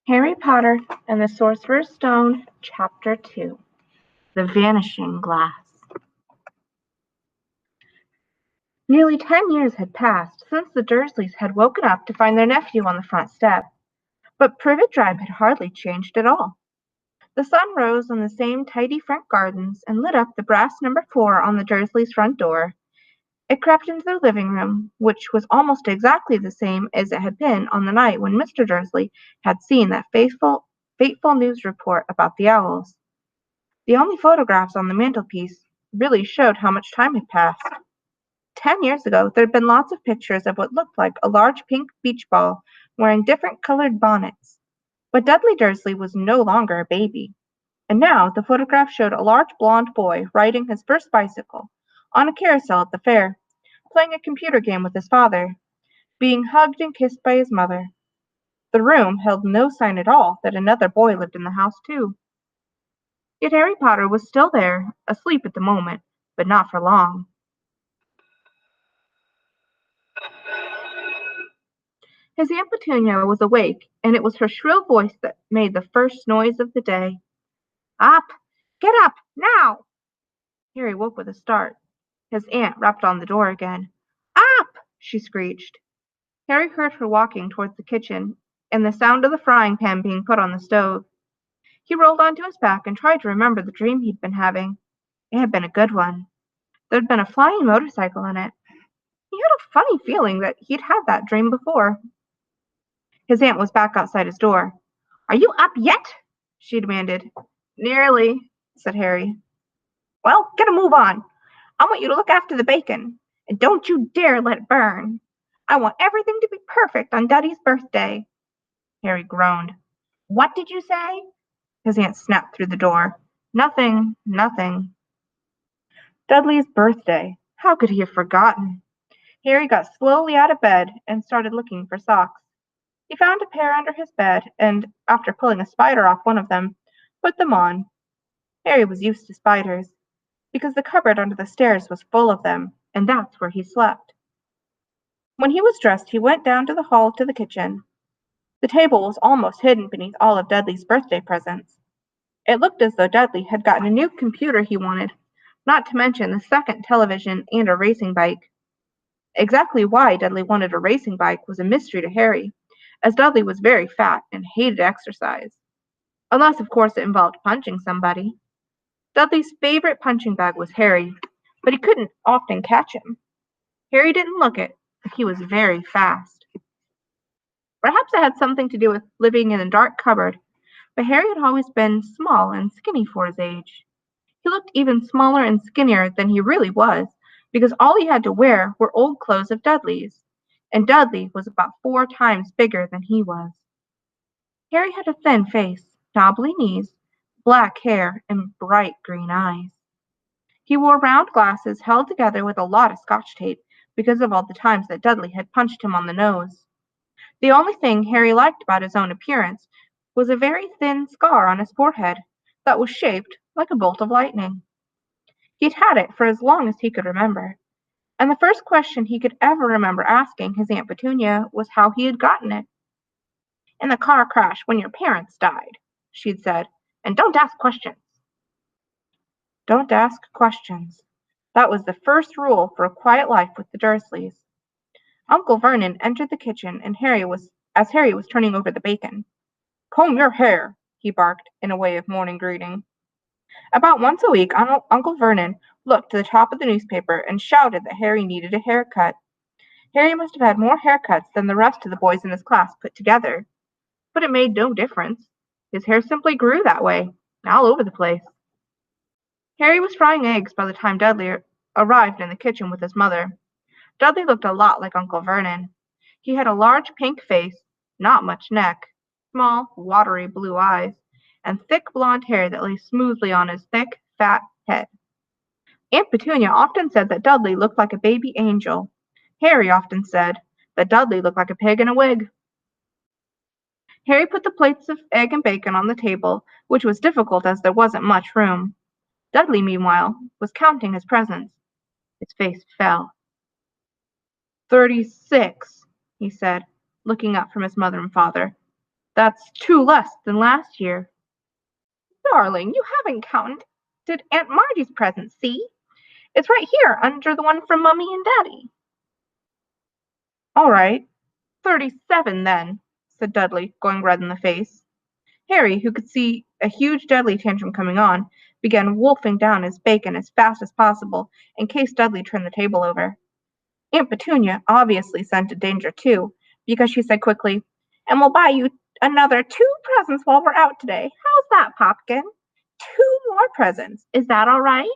Harry Potter and the Sorcerer's Stone, Chapter 2 The Vanishing Glass. Nearly 10 years had passed since the Dursleys had woken up to find their nephew on the front step, but Privet Drive had hardly changed at all. The sun rose on the same tidy front gardens and lit up the brass number 4 on the Dursleys' front door. It crept into their living room, which was almost exactly the same as it had been on the night when Mr. Dursley had seen that fateful news report about the owls. The only photographs on the mantelpiece really showed how much time had passed. 10 years ago, there had been lots of pictures of what looked like a large pink beach ball wearing different colored bonnets. But Dudley Dursley was no longer a baby, and now the photograph showed a large blond boy riding his first bicycle on a carousel at the fair, playing a computer game with his father, being hugged and kissed by his mother. The room held no sign at all that another boy lived in the house too. Yet Harry Potter was still there, asleep at the moment, but not for long. His Aunt Petunia was awake, and it was her shrill voice that made the first noise of the day. "Up! Get up, now!" Harry woke with a start. His aunt rapped on the door again. "Up!" she screeched. Harry heard her walking towards the kitchen, and the sound of the frying pan being put on the stove. He rolled onto his back and tried to remember the dream he'd been having. It had been a good one. There'd been a flying motorcycle in it. He had a funny feeling that he'd had that dream before. His aunt was back outside his door. "Are you up yet?" she demanded. "Nearly," said Harry. "Well, get a move on. I want you to look after the bacon, and don't you dare let it burn. I want everything to be perfect on Duddy's birthday." Harry groaned. "What did you say?" His aunt snapped through the door. "Nothing, nothing." Dudley's birthday. How could he have forgotten? Harry got slowly out of bed and started looking for socks. He found a pair under his bed and, after pulling a spider off one of them, put them on. Harry was used to spiders, because the cupboard under the stairs was full of them, and that's where he slept. When he was dressed, he went down to the hall to the kitchen. The table was almost hidden beneath all of Dudley's birthday presents. It looked as though Dudley had gotten a new computer he wanted, not to mention the second television and a racing bike. Exactly why Dudley wanted a racing bike was a mystery to Harry, as Dudley was very fat and hated exercise. Unless, of course, it involved punching somebody. Dudley's favorite punching bag was Harry, but he couldn't often catch him. Harry didn't look it, but he was very fast. Perhaps it had something to do with living in a dark cupboard, but Harry had always been small and skinny for his age. He looked even smaller and skinnier than he really was, because all he had to wear were old clothes of Dudley's, and Dudley was about 4 times bigger than he was. Harry had a thin face, knobbly knees, black hair, and bright green eyes. He wore round glasses held together with a lot of Scotch tape because of all the times that Dudley had punched him on the nose. The only thing Harry liked about his own appearance was a very thin scar on his forehead that was shaped like a bolt of lightning. He'd had it for as long as he could remember, and the first question he could ever remember asking his Aunt Petunia was how he had gotten it. "In the car crash when your parents died," she'd said, "and don't ask questions." Don't ask questions. That was the first rule for a quiet life with the Dursleys. Uncle Vernon entered the kitchen, and Harry was turning over the bacon. "Comb your hair," he barked, in a way of morning greeting. About once a week, Uncle Vernon looked to the top of the newspaper and shouted that Harry needed a haircut. Harry must have had more haircuts than the rest of the boys in his class put together. But it made no difference. His hair simply grew that way, all over the place. Harry was frying eggs by the time Dudley arrived in the kitchen with his mother. Dudley looked a lot like Uncle Vernon. He had a large pink face, not much neck, small, watery blue eyes, and thick blonde hair that lay smoothly on his thick, fat head. Aunt Petunia often said that Dudley looked like a baby angel. Harry often said that Dudley looked like a pig in a wig. Harry put the plates of egg and bacon on the table, which was difficult as there wasn't much room. Dudley, meanwhile, was counting his presents. His face fell. 36, he said, looking up from his mother and father. That's 2 less than last year. Darling, you haven't counted Aunt Margie's present, see? It's right here under the one from Mummy and Daddy. All right, 37 then, said Dudley, going red in the face. Harry, who could see a huge Dudley tantrum coming on, began wolfing down his bacon as fast as possible in case Dudley turned the table over. Aunt Petunia obviously scented danger too, because she said quickly, "And we'll buy you another 2 presents while we're out today. How's that, Popkin? 2 more presents. Is that all right?"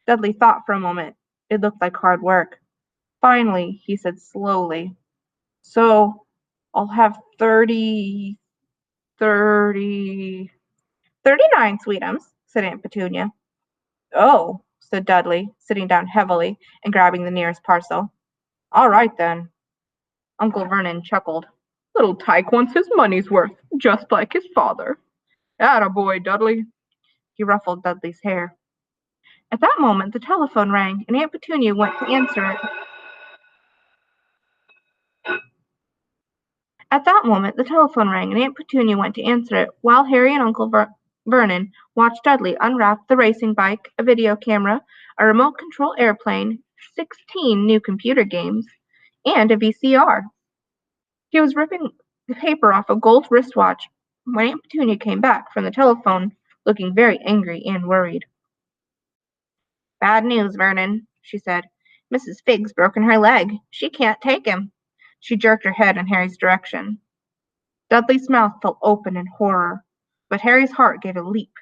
Dudley thought for a moment. It looked like hard work. Finally, he said slowly, "So, I'll have 30, 39, sweetums," said Aunt Petunia. "Oh," said Dudley, sitting down heavily and grabbing the nearest parcel. "All right, then." Uncle Vernon chuckled. "Little Tyke wants his money's worth, just like his father. Attaboy, Dudley." He ruffled Dudley's hair. At that moment, the telephone rang, and Aunt Petunia went to answer it. While Harry and Uncle Vernon watched Dudley unwrap the racing bike, a video camera, a remote control airplane, 16 new computer games, and a VCR. He was ripping the paper off a gold wristwatch when Aunt Petunia came back from the telephone, looking very angry and worried. "Bad news, Vernon," she said. "Mrs. Fig's broken her leg. She can't take him." She jerked her head in Harry's direction. Dudley's mouth fell open in horror, but Harry's heart gave a leap.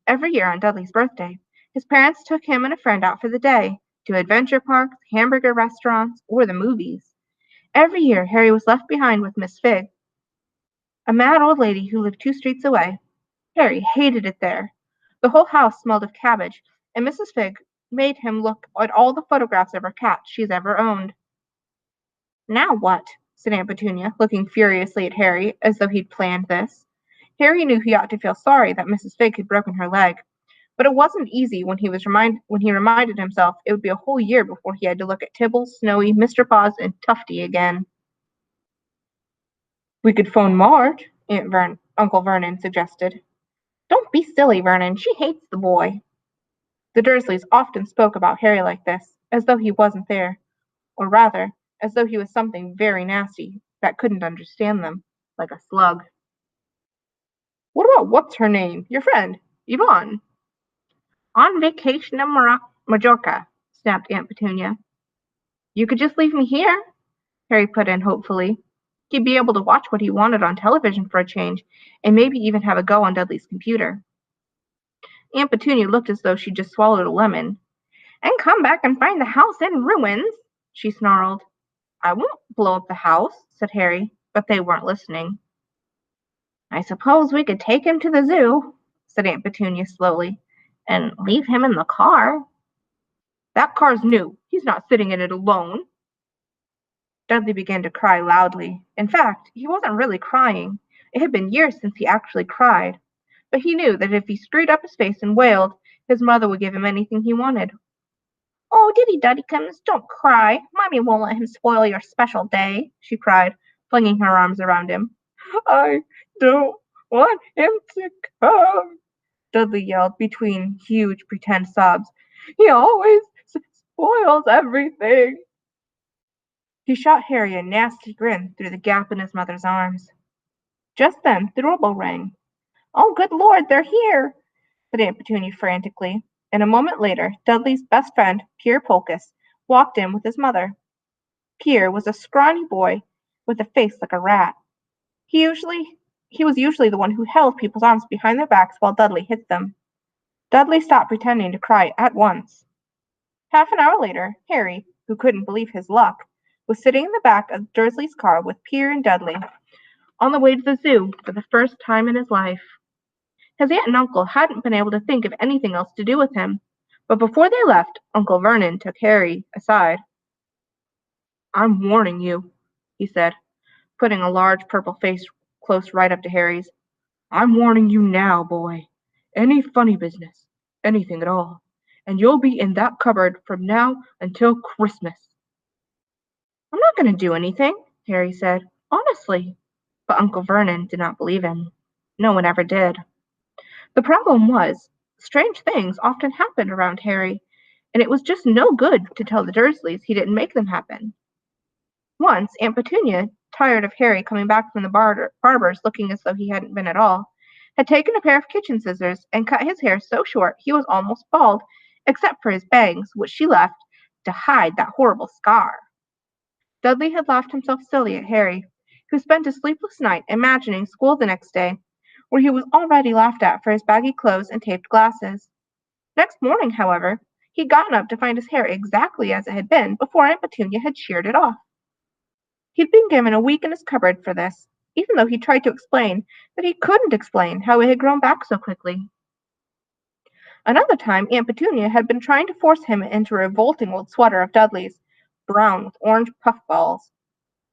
Every year on Dudley's birthday, his parents took him and a friend out for the day, to adventure parks, hamburger restaurants, or the movies. Every year Harry was left behind with Miss Fig, a mad old lady who lived 2 streets away. Harry hated it there. The whole house smelled of cabbage, and Mrs. Fig made him look at all the photographs of her cats she's ever owned. "Now what?" said Aunt Petunia, looking furiously at Harry as though he'd planned this. Harry knew he ought to feel sorry that Mrs. Fig had broken her leg, but it wasn't easy when he reminded himself it would be a whole year before he had to look at Tibble, Snowy, Mr. Paws, and Tufty again. "We could phone Marge," Uncle Vernon suggested. "Don't be silly, Vernon. She hates the boy." The Dursleys often spoke about Harry like this, as though he wasn't there, or rather, as though he was something very nasty that couldn't understand them, like a slug. "What about what's-her-name, your friend, Yvonne?" "On vacation in Majorca," snapped Aunt Petunia. "You could just leave me here," Harry put in hopefully. He'd be able to watch what he wanted on television for a change, and maybe even have a go on Dudley's computer. Aunt Petunia looked as though she'd just swallowed a lemon. "And come back and find the house in ruins," she snarled. "I won't blow up the house," said Harry, but they weren't listening. "I suppose we could take him to the zoo," said Aunt Petunia slowly, "and leave him in the car." "That car's new. He's not sitting in it alone." Dudley began to cry loudly. In fact, he wasn't really crying. It had been years since he actually cried. But he knew that if he screwed up his face and wailed, his mother would give him anything he wanted. "Oh, Diddy Duddykins, don't cry. Mommy won't let him spoil your special day," she cried, flinging her arms around him. "I don't want him to come," Dudley yelled between huge pretend sobs. "He always spoils everything." He shot Harry a nasty grin through the gap in his mother's arms. Just then the doorbell rang. "Oh, good Lord, they're here!" said Aunt Petunia frantically, and a moment later Dudley's best friend, Pierre Polkus, walked in with his mother. Pierre was a scrawny boy with a face like a rat. He was usually the one who held people's arms behind their backs while Dudley hit them. Dudley stopped pretending to cry at once. Half an hour later, Harry, who couldn't believe his luck, was sitting in the back of Dursley's car with Pierre and Dudley, on the way to the zoo for the first time in his life. His aunt and uncle hadn't been able to think of anything else to do with him, but before they left, Uncle Vernon took Harry aside. "I'm warning you," he said, putting a large purple face close right up to Harry's. "I'm warning you now, boy. Any funny business, anything at all, and you'll be in that cupboard from now until Christmas." "I'm not going to do anything," Harry said. "Honestly." But Uncle Vernon did not believe him. No one ever did. The problem was, strange things often happened around Harry, and it was just no good to tell the Dursleys he didn't make them happen. Once, Aunt Petunia, tired of Harry coming back from the barber's looking as though he hadn't been at all, had taken a pair of kitchen scissors and cut his hair so short he was almost bald, except for his bangs, which she left to hide that horrible scar. Dudley had laughed himself silly at Harry, who spent a sleepless night imagining school the next day, where he was already laughed at for his baggy clothes and taped glasses. Next morning, however, he'd gotten up to find his hair exactly as it had been before Aunt Petunia had sheared it off. He'd been given a week in his cupboard for this, even though he tried to explain that he couldn't explain how it had grown back so quickly. Another time, Aunt Petunia had been trying to force him into a revolting old sweater of Dudley's, brown with orange puffballs.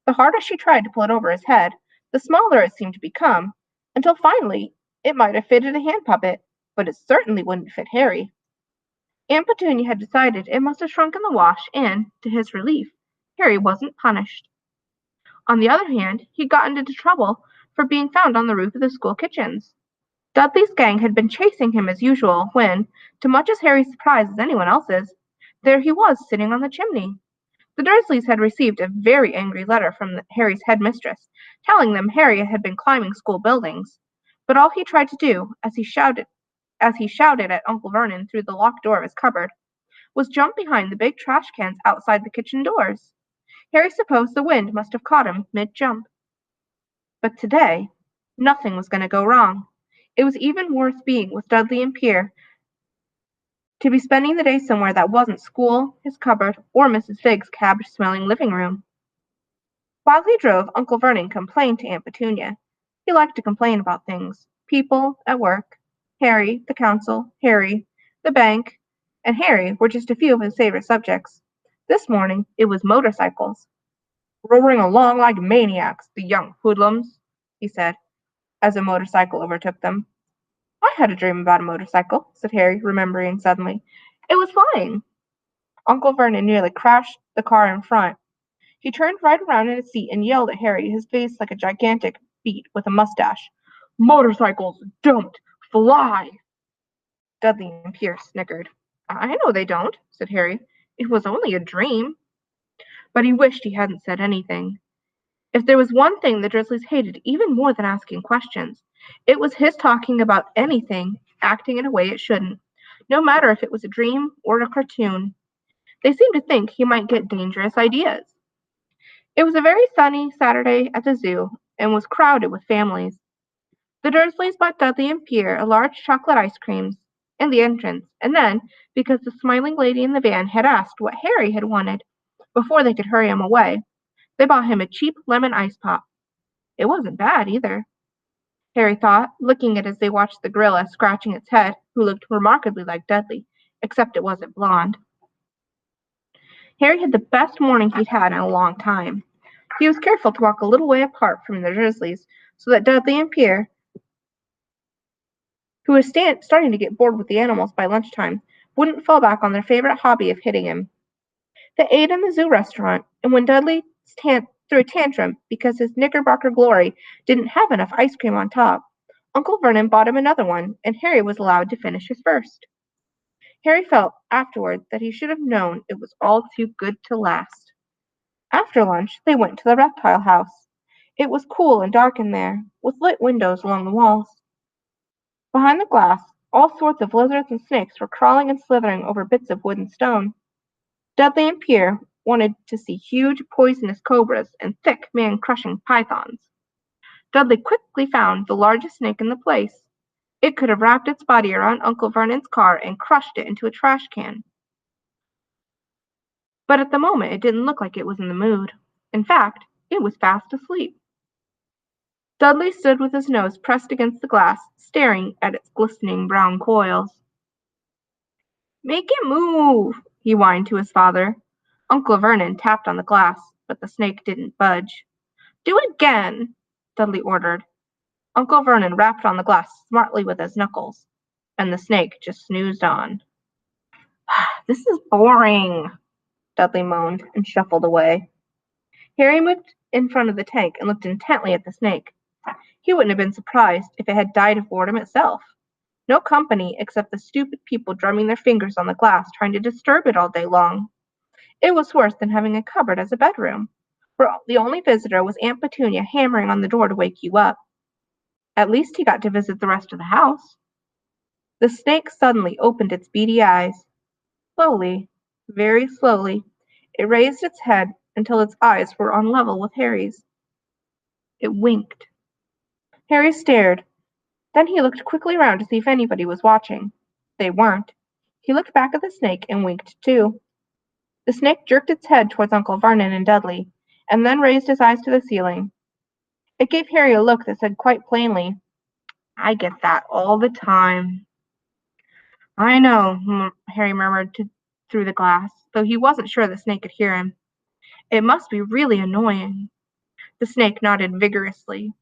The harder she tried to pull it over his head, the smaller it seemed to become, until finally it might have fitted a hand puppet, but it certainly wouldn't fit Harry. Aunt Petunia had decided it must have shrunk in the wash, and, to his relief, Harry wasn't punished. On the other hand, he'd gotten into trouble for being found on the roof of the school kitchens. Dudley's gang had been chasing him as usual when, to much as Harry's surprise as anyone else's, there he was sitting on the chimney. The Dursleys had received a very angry letter from Harry's headmistress, telling them Harry had been climbing school buildings. But all he tried to do, as he shouted at Uncle Vernon through the locked door of his cupboard, was jump behind the big trash cans outside the kitchen doors. Harry supposed the wind must have caught him mid-jump. But today, nothing was going to go wrong. It was even worth being with Dudley and Pierre to be spending the day somewhere that wasn't school, his cupboard, or Mrs. Figg's cabbage-smelling living room. While he drove, Uncle Vernon complained to Aunt Petunia. He liked to complain about things. People, at work, Harry, the council, Harry, the bank, and Harry were just a few of his favorite subjects. This morning, it was motorcycles. "Roaring along like maniacs, the young hoodlums," he said, as a motorcycle overtook them. "I had a dream about a motorcycle," said Harry, remembering suddenly. "It was flying." Uncle Vernon nearly crashed the car in front. He turned right around in his seat and yelled at Harry, his face like a gigantic beet with a mustache. "Motorcycles don't fly!" Dudley and Pierce snickered. "I know they don't," said Harry. "It was only a dream." But he wished he hadn't said anything. If there was one thing the Dursleys hated even more than asking questions, it was his talking about anything, acting in a way it shouldn't, no matter if it was a dream or a cartoon. They seemed to think he might get dangerous ideas. It was a very sunny Saturday at the zoo, and was crowded with families. The Dursleys bought Dudley and Pierre a large chocolate ice cream in the entrance, and then, because the smiling lady in the van had asked what Harry had wanted, before they could hurry him away, they bought him a cheap lemon ice pop. It wasn't bad, either, Harry thought, looking at it as they watched the gorilla scratching its head, who looked remarkably like Dudley, except it wasn't blonde. Harry had the best morning he'd had in a long time. He was careful to walk a little way apart from the Dursleys, so that Dudley and Pierre, who was starting to get bored with the animals by lunchtime, wouldn't fall back on their favorite hobby of hitting him. They ate in the zoo restaurant, and when Dudley threw a tantrum because his Knickerbocker glory didn't have enough ice cream on top, Uncle Vernon bought him another one, and Harry was allowed to finish his first. Harry felt afterward that he should have known it was all too good to last. After lunch, they went to the reptile house. It was cool and dark in there, with lit windows along the walls. Behind the glass, all sorts of lizards and snakes were crawling and slithering over bits of wood and stone. Dudley and Pierre wanted to see huge, poisonous cobras and thick, man-crushing pythons. Dudley quickly found the largest snake in the place. It could have wrapped its body around Uncle Vernon's car and crushed it into a trash can. But at the moment it didn't look like it was in the mood. In fact, it was fast asleep. Dudley stood with his nose pressed against the glass, staring at its glistening brown coils. "Make it move," he whined to his father. Uncle Vernon tapped on the glass, but the snake didn't budge. "Do it again," Dudley ordered. Uncle Vernon rapped on the glass smartly with his knuckles, and the snake just snoozed on. "This is boring," Dudley moaned and shuffled away. Harry moved in front of the tank and looked intently at the snake. He wouldn't have been surprised if it had died of boredom itself. No company except the stupid people drumming their fingers on the glass trying to disturb it all day long. It was worse than having a cupboard as a bedroom, for the only visitor was Aunt Petunia hammering on the door to wake you up. At least he got to visit the rest of the house. The snake suddenly opened its beady eyes. Slowly, very slowly, it raised its head until its eyes were on level with Harry's. It winked. Harry stared. Then he looked quickly around to see if anybody was watching. They weren't. He looked back at the snake and winked too. The snake jerked its head towards Uncle Vernon and Dudley, and then raised its eyes to the ceiling. It gave Harry a look that said quite plainly, "I get that all the time." "I know," Harry murmured through the glass, though he wasn't sure the snake could hear him. "It must be really annoying." The snake nodded vigorously.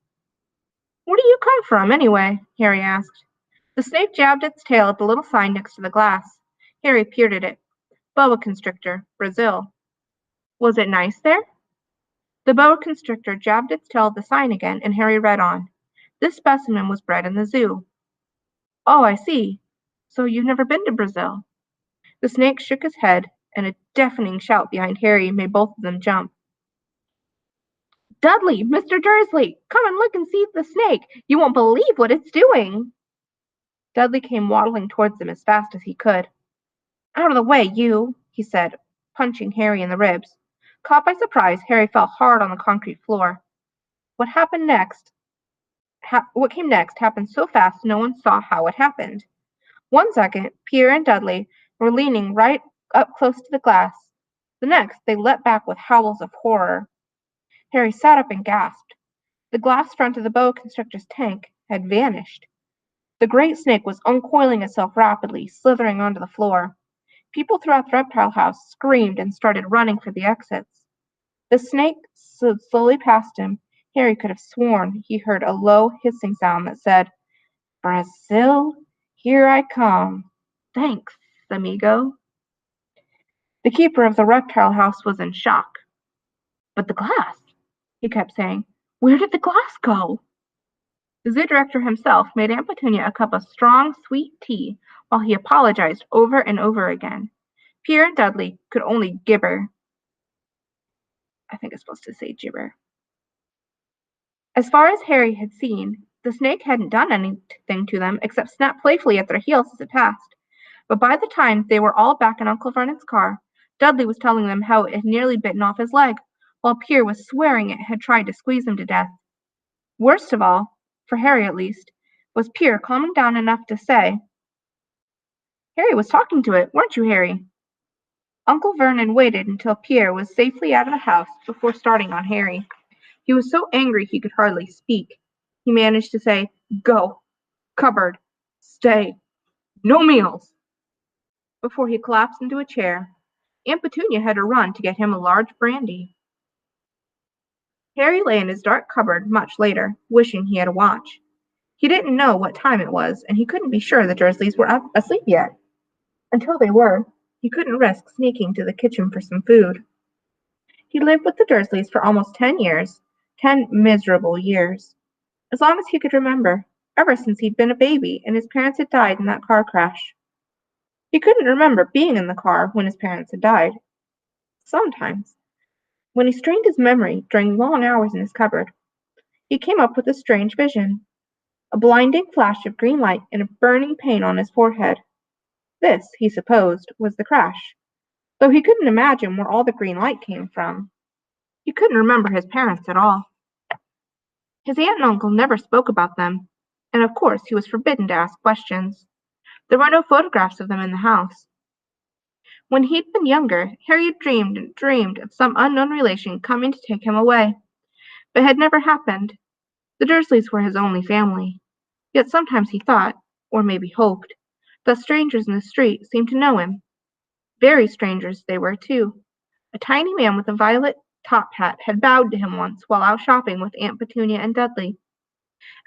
"Where do you come from, anyway?" Harry asked. The snake jabbed its tail at the little sign next to the glass. Harry peered at it. Boa constrictor, Brazil. Was it nice there? The boa constrictor jabbed its tail at the sign again, and Harry read on. This specimen was bred in the zoo. Oh, I see. So you've never been to Brazil? The snake shook his head, and a deafening shout behind Harry made both of them jump. Dudley, Mr. Dursley, come and look and see the snake. You won't believe what it's doing. Dudley came waddling towards them as fast as he could. Out of the way, you, he said, punching Harry in the ribs. Caught by surprise, Harry fell hard on the concrete floor. What came next happened so fast no one saw how it happened. 1 second, Pierre and Dudley were leaning right up close to the glass. The next, they leapt back with howls of horror. Harry sat up and gasped. The glass front of the boa constrictor's tank had vanished. The great snake was uncoiling itself rapidly, slithering onto the floor. People throughout the reptile house screamed and started running for the exits. The snake slid slowly past him. Harry could have sworn he heard a low hissing sound that said, Brazil, here I come. Thanks, amigo. The keeper of the reptile house was in shock. But the glass, he kept saying. Where did the glass go? The zoo director himself made Aunt Petunia a cup of strong, sweet tea while he apologized over and over again. Pierre and Dudley could only gibber. I think it's supposed to say gibber. As far as Harry had seen, the snake hadn't done anything to them except snap playfully at their heels as it passed. But by the time they were all back in Uncle Vernon's car, Dudley was telling them how it had nearly bitten off his leg, while Pierre was swearing it had tried to squeeze him to death. Worst of all, for Harry at least, was Pierre calming down enough to say, Harry was talking to it, weren't you, Harry? Uncle Vernon waited until Pierre was safely out of the house before starting on Harry. He was so angry he could hardly speak. He managed to say, Go, cupboard, stay, no meals, before he collapsed into a chair. Aunt Petunia had to run to get him a large brandy. Harry lay in his dark cupboard much later, wishing he had a watch. He didn't know what time it was, and he couldn't be sure the Dursleys were asleep yet. Until they were, he couldn't risk sneaking to the kitchen for some food. He lived with the Dursleys for almost 10 years, 10 miserable years, as long as he could remember, ever since he'd been a baby and his parents had died in that car crash. He couldn't remember being in the car when his parents had died. Sometimes, when he strained his memory during long hours in his cupboard, he came up with a strange vision. A blinding flash of green light and a burning pain on his forehead. This, he supposed, was the crash, though he couldn't imagine where all the green light came from. He couldn't remember his parents at all. His aunt and uncle never spoke about them, and of course he was forbidden to ask questions. There were no photographs of them in the house. When he'd been younger, Harry had dreamed and dreamed of some unknown relation coming to take him away, but it had never happened. The Dursleys were his only family. Yet sometimes he thought, or maybe hoped, that strangers in the street seemed to know him. Very strangers they were, too. A tiny man with a violet top hat had bowed to him once while out shopping with Aunt Petunia and Dudley.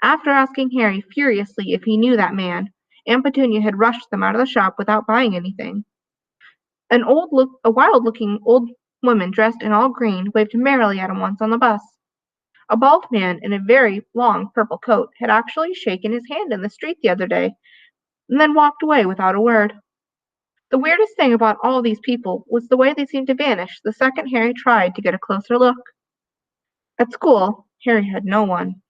After asking Harry furiously if he knew that man, Aunt Petunia had rushed them out of the shop without buying anything. A wild-looking old woman dressed in all green waved merrily at him once on the bus. A bald man in a very long purple coat had actually shaken his hand in the street the other day, and then walked away without a word. The weirdest thing about all these people was the way they seemed to vanish the second Harry tried to get a closer look. At school, Harry had no one.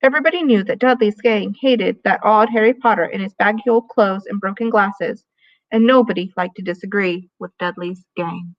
Everybody knew that Dudley's gang hated that odd Harry Potter in his baggy old clothes and broken glasses, and nobody liked to disagree with Dudley's gang.